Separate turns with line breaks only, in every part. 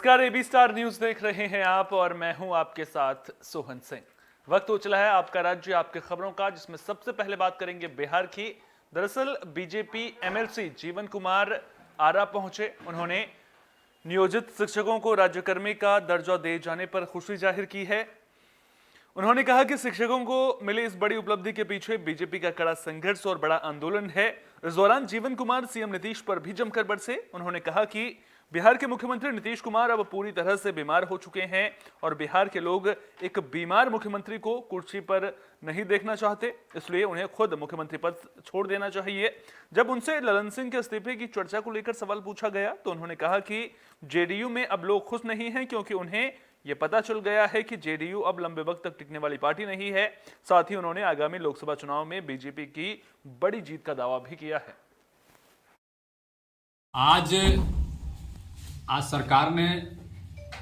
नमस्कार, AB star news देख रहे हैं आप और मैं हूं आपके साथ सोहन सिंह। वक्त हो चला है आपका राज्य आपके खबरों का, जिसमें सबसे पहले बात करेंगे बिहार की। दरअसल बीजेपी एमएलसी जीवन कुमार आरा पहुंचे। उन्होंने नियोजित शिक्षकों को राज्यकर्मी का दर्जा दिए जाने पर खुशी जाहिर की है। उन्होंने कहा कि शिक्षकों को मिली इस बड़ी उपलब्धि के पीछे बीजेपी का कड़ा संघर्ष और बड़ा आंदोलन है। इस दौरान जीवन कुमार सीएम नीतीश पर भी जमकर बरसे। उन्होंने कहा कि बिहार के मुख्यमंत्री नीतीश कुमार अब पूरी तरह से बीमार हो चुके हैं और बिहार के लोग एक बीमार मुख्यमंत्री को कुर्सी पर नहीं देखना चाहते, इसलिए उन्हें खुद मुख्यमंत्री पद छोड़ देना चाहिए। जब उनसे ललन सिंह के इस्तीफे की चर्चा को लेकर सवाल पूछा गया तो उन्होंने कहा कि जेडीयू में अब लोग खुश नहीं हैं, क्योंकि उन्हें यह पता चल गया है कि जेडीयू अब लंबे वक्त तक टिकने वाली पार्टी नहीं है। साथ ही उन्होंने आगामी लोकसभा चुनाव में बीजेपी की बड़ी जीत का दावा भी किया है।
आज सरकार ने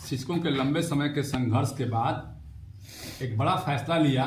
शिक्षकों के लंबे समय के संघर्ष के बाद एक बड़ा फैसला लिया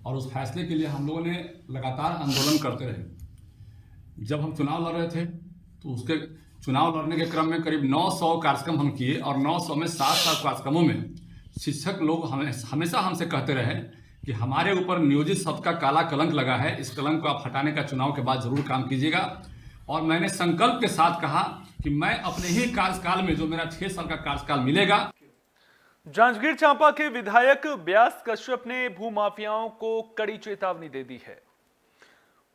और उस फैसले के लिए हम लोगों ने लगातार आंदोलन करते रहे। जब हम चुनाव लड़ रहे थे तो उसके चुनाव लड़ने के क्रम में करीब 900 कार्यक्रम हम किए और 900 में 7 कार्यक्रमों में शिक्षक लोग हमेशा हमसे कहते रहे कि हमारे ऊपर नियोजित शब्द का काला कलंक लगा है, इस कलंक को आप हटाने का चुनाव के बाद जरूर काम कीजिएगा। और मैंने संकल्प के साथ कहा कि मैं अपने ही कार्यकाल में, जो मेरा 6 साल का कार्यकाल मिलेगा।
जांजगीर चांपा के विधायक व्यास कश्यप ने भूमाफियाओं को कड़ी चेतावनी दे दी है।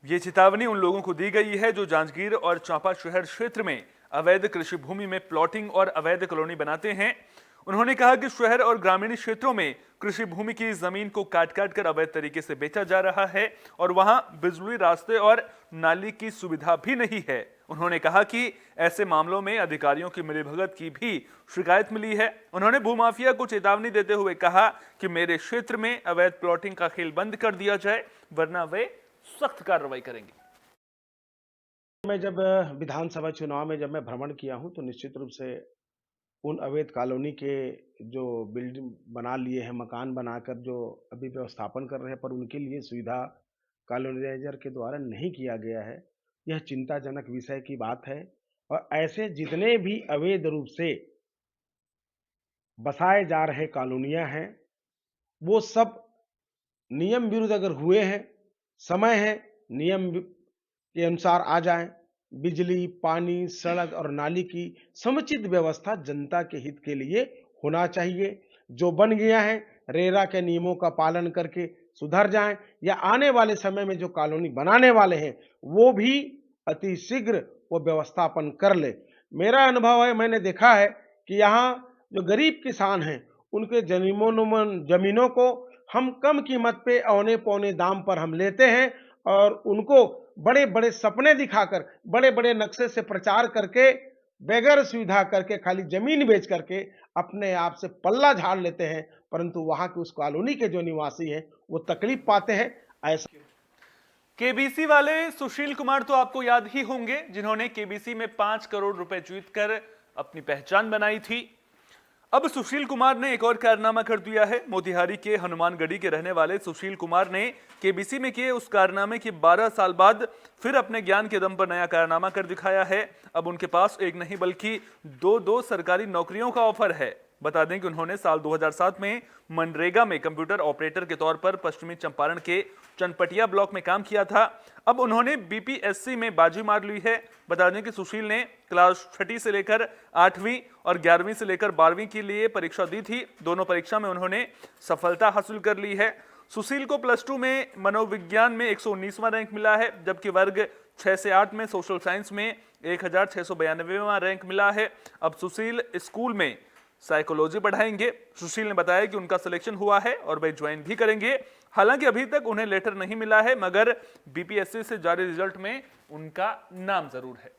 ये चेतावनी उन लोगों को दी गई है जो जांजगीर और चांपा शहर क्षेत्र में अवैध कृषि भूमि में प्लॉटिंग और अवैध कॉलोनी बनाते हैं। उन्होंने कहा कि शहर और ग्रामीण क्षेत्रों में कृषि भूमि की जमीन को काट काट कर अवैध तरीके से बेचा जा रहा है और वहां बिजली, रास्ते और नाली की सुविधा भी नहीं है। उन्होंने कहा कि ऐसे मामलों में अधिकारियों की मिलीभगत की भी शिकायत मिली है। उन्होंने भूमाफिया को चेतावनी देते हुए कहा कि मेरे क्षेत्र में अवैध प्लॉटिंग का खेल बंद कर दिया जाए, वरना वे सख्त कार्रवाई करेंगे।
मैं जब विधानसभा चुनाव में मैं भ्रमण किया हूं तो निश्चित रूप से उन अवैध कॉलोनी के जो बिल्डिंग बना लिए हैं, मकान बनाकर जो अभी व्यवस्थापन कर रहे हैं, पर उनके लिए सुविधा कॉलोनाइजर के द्वारा नहीं किया गया है। यह चिंताजनक विषय की बात है। और ऐसे जितने भी अवैध रूप से बसाए जा रहे कॉलोनियां हैं, वो सब नियम विरुद्ध अगर हुए हैं, समय है नियम के अनुसार आ जाएं। बिजली, पानी, सड़क और नाली की समुचित व्यवस्था जनता के हित के लिए होना चाहिए। जो बन गया है, रेरा के नियमों का पालन करके सुधर जाएं, या आने वाले समय में जो कॉलोनी बनाने वाले हैं वो भी अति शीघ्र वो व्यवस्थापन कर ले। मेरा अनुभव है, मैंने देखा है कि यहाँ जो गरीब किसान हैं उनके जमीनों को हम कम कीमत पे औने पौने दाम पर हम लेते हैं और उनको बड़े बड़े सपने दिखाकर, बड़े बड़े नक्शे से प्रचार करके, बगैर सुविधा करके, खाली जमीन बेच करके अपने आप से पल्ला झाड़ लेते हैं, परंतु वहां के उस कॉलोनी के जो निवासी हैं वो तकलीफ पाते हैं। ऐसा
केबीसी वाले सुशील कुमार तो आपको याद ही होंगे, जिन्होंने केबीसी में 5 करोड़ रुपए जीतकर अपनी पहचान बनाई थी। अब सुशील कुमार ने एक और कारनामा कर दिया है। मोतिहारी के हनुमानगढ़ी के रहने वाले सुशील कुमार ने केबीसी में किए उस कारनामे के 12 साल बाद फिर अपने ज्ञान के दम पर नया कारनामा कर दिखाया है। अब उनके पास एक नहीं बल्कि दो सरकारी नौकरियों का ऑफर है। बता दें कि उन्होंने साल 2007 में मनरेगा में कंप्यूटर ऑपरेटर के तौर पर पश्चिमी चंपारण के चनपटिया ब्लॉक में काम किया था। अब उन्होंने बीपीएससी में बाजी मार ली है। बता दें कि सुशील ने क्लास 6 से लेकर 8वीं और 11वीं से लेकर 12वीं के लिए परीक्षा दी थी। दोनों परीक्षा में उन्होंने सफलता हासिल कर ली है। सुशील को प्लस 2 में मनोविज्ञान में 119वां रैंक मिला है, जबकि वर्ग 6 से 8 में सोशल साइंस में 1692वां रैंक मिला है। अब सुशील स्कूल में साइकोलॉजी पढ़ाएंगे। सुशील ने बताया कि उनका सिलेक्शन हुआ है और वे ज्वाइन भी करेंगे। हालांकि अभी तक उन्हें लेटर नहीं मिला है, मगर बीपीएससी से जारी रिजल्ट में उनका नाम जरूर है।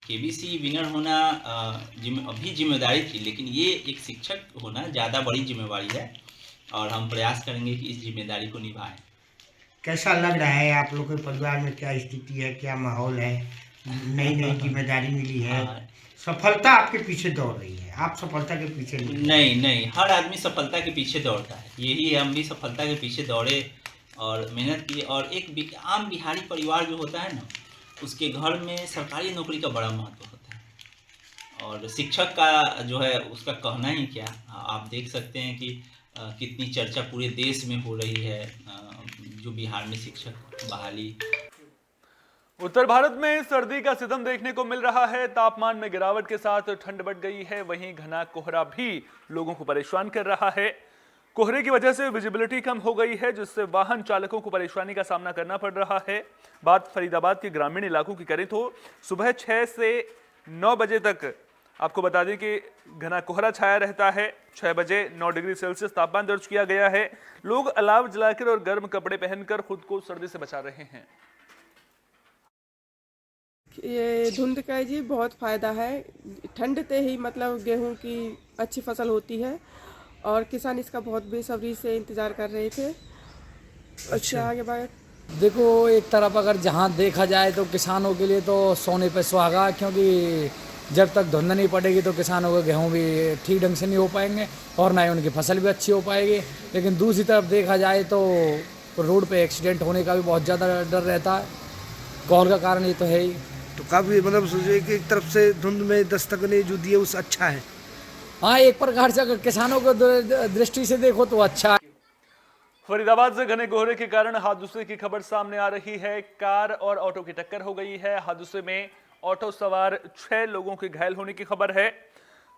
केबीसी विनर होना अभी जिम्मेदारी थी, लेकिन ये एक शिक्षक होना ज़्यादा बड़ी जिम्मेवारी है और हम प्रयास करेंगे कि इस जिम्मेदारी को निभाएं।
कैसा लग रहा है आप लोग के परिवार में, क्या स्थिति है, क्या माहौल है? नई नई जिम्मेदारी मिली है, सफलता आपके पीछे दौड़ रही है, आप सफलता के पीछे
नहीं, हर आदमी सफलता के पीछे दौड़ता है। यही हम भी सफलता के पीछे दौड़े और मेहनत की। और एक आम बिहारी परिवार जो होता है ना, उसके घर में सरकारी नौकरी का बड़ा महत्व होता है। और शिक्षक का जो है उसका कहना ही क्या। आप देख सकते हैं कि कितनी चर्चा पूरे देश में हो रही है जो बिहार में शिक्षक बहाली।
उत्तर भारत में सर्दी का सितम देखने को मिल रहा है। तापमान में गिरावट के साथ ठंड बढ़ गई है। वहीं घना कोहरा भी लोगों को परेशान कर रहा है। कोहरे की वजह से विजिबिलिटी कम हो गई है, जिससे वाहन चालकों को परेशानी का सामना करना पड़ रहा है। बात फरीदाबाद के ग्रामीण इलाकों की करें तो सुबह 6 से 9 बजे तक आपको बता दें कि घना कोहरा छाया रहता है। 6 बजे 9 डिग्री सेल्सियस तापमान दर्ज किया गया है। लोग अलाव जलाकर और गर्म कपड़े पहनकर खुद को सर्दी से बचा रहे हैं।
ये धुंध का जी बहुत फ़ायदा है। ठंड से ही मतलब गेहूं की अच्छी फसल होती है और किसान इसका बहुत बेसब्री से इंतज़ार कर रहे थे। अच्छा आगे बात
देखो, एक तरफ अगर जहाँ देखा जाए तो किसानों के लिए तो सोने पे सुहागा, क्योंकि जब तक धुंध नहीं पड़ेगी तो किसानों के गेहूं भी ठीक ढंग से नहीं हो पाएंगे और ना ही उनकी फसल भी अच्छी हो पाएगी। लेकिन दूसरी तरफ देखा जाए तो रोड पे एक्सीडेंट होने का भी बहुत ज़्यादा डर रहता है। कोहरे का कारण ये तो है ही।
तो काफ़ी मतलब सोचिए कि एक तरफ से धुंध में दस्तक ने जो दिए उस अच्छा है।
हाँ, एक प्रकार से अगर किसानों को दृष्टि से देखो तो अच्छा है।
फरीदाबाद से घने कोहरे के कारण हादसे की खबर सामने आ रही है। कार और ऑटो की टक्कर हो गई है। हादसे में ऑटो सवार 6 लोगों के घायल होने की खबर है।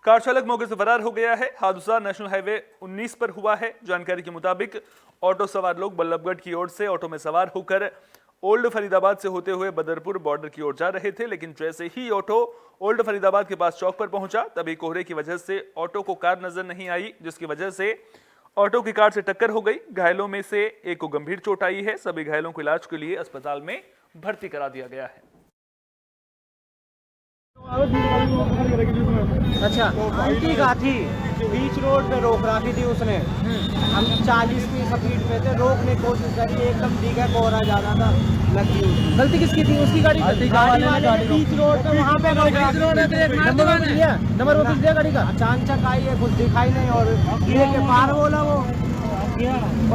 कार चालक मौके से फरार हो गया है। हादसा नेशनल हाईवे 19 पर हुआ है। जानकारी के मुताबिक ऑटो सवार लोग बल्लभगढ़ की ओर से ऑटो में सवार होकर ओल्ड फरीदाबाद से होते हुए बदरपुर बॉर्डर की ओर जा रहे थे, लेकिन जैसे ही ऑटो ओल्ड फरीदाबाद के पास चौक पर पहुंचा तभी कोहरे की वजह से ऑटो को कार नजर नहीं आई, जिसकी वजह से ऑटो की कार से टक्कर हो गई। घायलों में से एक को गंभीर चोट आई है। सभी घायलों को इलाज के लिए अस्पताल में भर्ती करा दिया गया है।
अच्छा, उल्टी गाथी बीच रोड पे रोक रखी थी उसने। हम 40 की स्पीड में थे, रोकने की कोशिश करी, एकदम ठीक है, कोहरा ज्यादा था, लगी उसकी। गलती किसकी थी? उसकी गाड़ी वाले ने बीच रोड पे वहाँ पे नंबर वो किस दिया गाड़ी का? अचानक आई है, कुछ दिखाई नहीं और गिरे के पार बोला वो,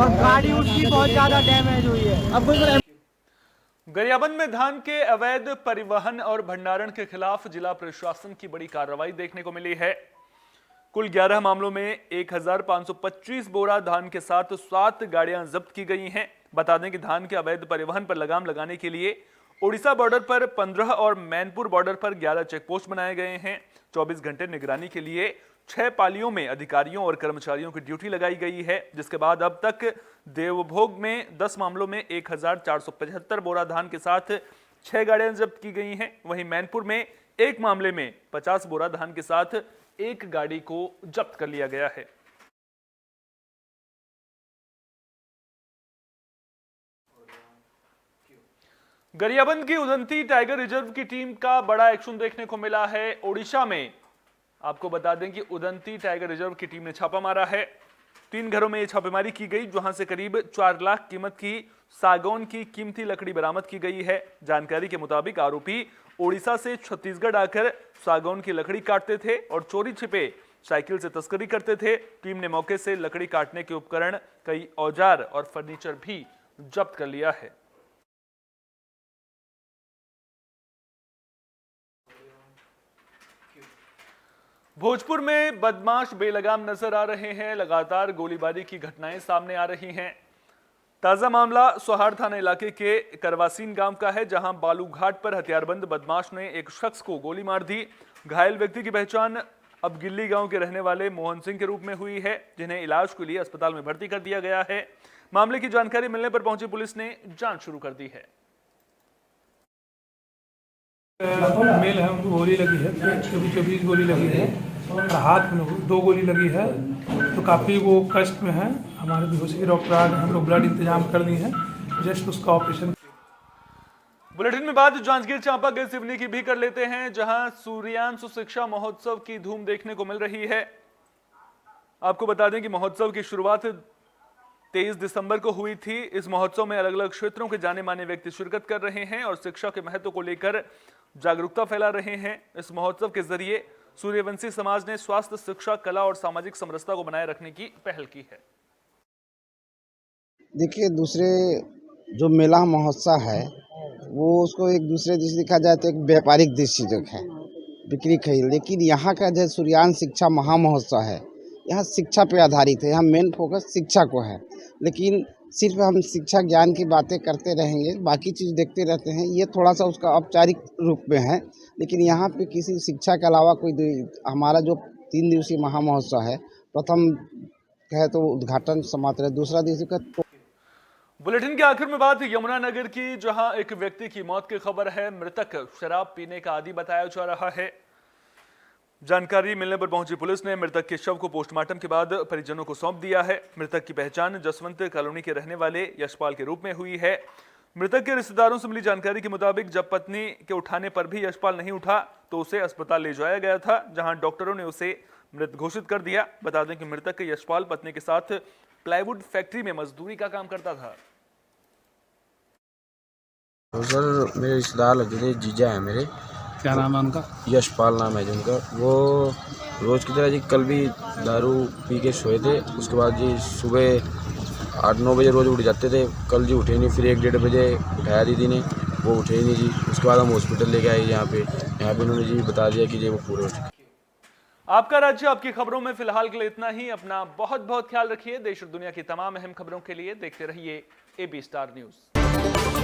और गाड़ी उसकी बहुत ज्यादा डैमेज हुई है। अब कोई
गरियाबंद में धान के अवैध परिवहन और भंडारण के खिलाफ जिला प्रशासन की बड़ी कार्रवाई देखने को मिली है। कुल 11 मामलों में 1525 बोरा धान के साथ 7 गाड़ियां जब्त की गई हैं। बता दें कि धान के अवैध परिवहन पर लगाम लगाने के लिए ओडिशा बॉर्डर पर 15 और मैनपुर बॉर्डर पर 11 चेकपोस्ट बनाए गए हैं। 24 घंटे निगरानी के लिए 6 पालियों में अधिकारियों और कर्मचारियों की ड्यूटी लगाई गई है, जिसके बाद अब तक देवभोग में 10 मामलों में 1475 बोरा धान के साथ 6 गाड़ियां जब्त की गई हैं। वहीं मैनपुर में एक मामले में 50 बोरा धान के साथ एक गाड़ी को जब्त कर लिया गया है। गरियाबंद की उदंती टाइगर रिजर्व की टीम का बड़ा एक्शन देखने को मिला है। ओडिशा में आपको बता दें कि उदंती टाइगर रिजर्व की टीम ने छापा मारा है। 3 घरों में यह छापेमारी की गई, जहां से करीब 4 लाख कीमत की सागौन की कीमती लकड़ी बरामद की गई है। जानकारी के मुताबिक आरोपी ओडिशा से छत्तीसगढ़ आकर सागौन की लकड़ी काटते थे और चोरी छिपे साइकिल से तस्करी करते थे। टीम ने मौके से लकड़ी काटने के उपकरण, कई औजार और फर्नीचर भी जब्त कर लिया है। भोजपुर में बदमाश बेलगाम नजर आ रहे हैं। लगातार गोलीबारी की घटनाएं सामने आ रही हैं। ताजा मामला सोहार थाना इलाके के करवासीन गांव का है, जहां बालू घाट पर हथियारबंद बदमाश ने एक शख्स को गोली मार दी। घायल व्यक्ति की पहचान अब गिल्ली गांव के रहने वाले मोहन सिंह के रूप में हुई है, जिन्हें इलाज के लिए अस्पताल में भर्ती कर दिया गया है। मामले की जानकारी मिलने पर पहुंची पुलिस ने जांच शुरू कर दी है।
मेल है, उनको गोली लगी है, 24 गोली लगी है और हाथ में 2 गोली लगी है, तो काफ़ी वो कष्ट में है। हमारे बेहोशी के डॉक्टर आ गए, हम लोग ब्लड इंतजाम कर दिए हैं, जस्ट उसका ऑपरेशन।
बुलेटिन में बात जांजगीर चांपा के सिवनी की भी कर लेते हैं, जहां सूर्यांशु शिक्षा महोत्सव की धूम देखने को मिल रही है। आपको बता दें कि महोत्सव की शुरुआत 23 दिसंबर को हुई थी। इस महोत्सव में अलग अलग क्षेत्रों के जाने माने व्यक्ति शिरकत कर रहे हैं और शिक्षा के महत्व को लेकर जागरूकता फैला रहे हैं। इस महोत्सव के जरिए सूर्यवंशी समाज ने स्वास्थ्य, शिक्षा, कला और सामाजिक समरसता को बनाए रखने की पहल की है।
देखिए, दूसरे जो मेला महोत्सव है वो उसको एक दूसरे दृष्टि देखा जाए तो एक व्यापारिक दृष्टि जो है, बिक्री खरीद। लेकिन यहाँ का जो सूर्यान शिक्षा महामहोत्सव है, यहाँ शिक्षा पे आधारित है, यहाँ मेन फोकस शिक्षा को है। लेकिन सिर्फ हम शिक्षा ज्ञान की बातें करते रहेंगे, बाकी चीज़ देखते रहते हैं, ये थोड़ा सा उसका औपचारिक रूप में है। लेकिन यहाँ पे किसी शिक्षा के अलावा हमारा जो 3 दिवसीय महामहोत्सव है, प्रथम है तो उद्घाटन समारोह है, दूसरा दिवसीय का
बुलेटिन के आखिर में बात यमुनानगर की, जहां एक व्यक्ति की मौत की खबर है। मृतक शराब पीने का आदी बताया जा रहा है। जानकारी मिलने पर पहुंची पुलिस ने मृतक के शव को पोस्टमार्टम के बाद परिजनों को सौंप दिया है। मृतक की पहचान जसवंत कॉलोनी के रहने वाले यशपाल के रूप में हुई है। मृतक के रिश्तेदारों से मिली जानकारी के मुताबिक जब पत्नी के उठाने पर भी यशपाल नहीं उठा तो उसे अस्पताल ले जाया गया था, जहां डॉक्टरों ने उसे मृत घोषित कर दिया। बता दें कि मृतक यशपाल पत्नी के साथ प्लाईवुड फैक्ट्री में मजदूरी का काम करता था।
तो सर मेरे रिश्तेदार लगते थे, जीजा है मेरे।
क्या नाम है उनका?
यशपाल नाम है जिनका। वो रोज़ की तरह जी कल भी दारू पी के सोए थे, उसके बाद जी सुबह 8-9 बजे रोज़ उठ जाते थे। कल जी उठे नहीं, फिर 1-1:30 बजे उठाया दीदी ने, वो उठे ही नहीं जी। उसके बाद हम हॉस्पिटल लेके आए यहाँ पे उन्होंने जी बता दिया कि जी वो पूरे हो चुके।
आपका राज्य आपकी खबरों में फिलहाल के लिए इतना ही। अपना बहुत बहुत ख्याल रखिए। देश और दुनिया की तमाम अहम खबरों के लिए देखते रहिए AB स्टार न्यूज़।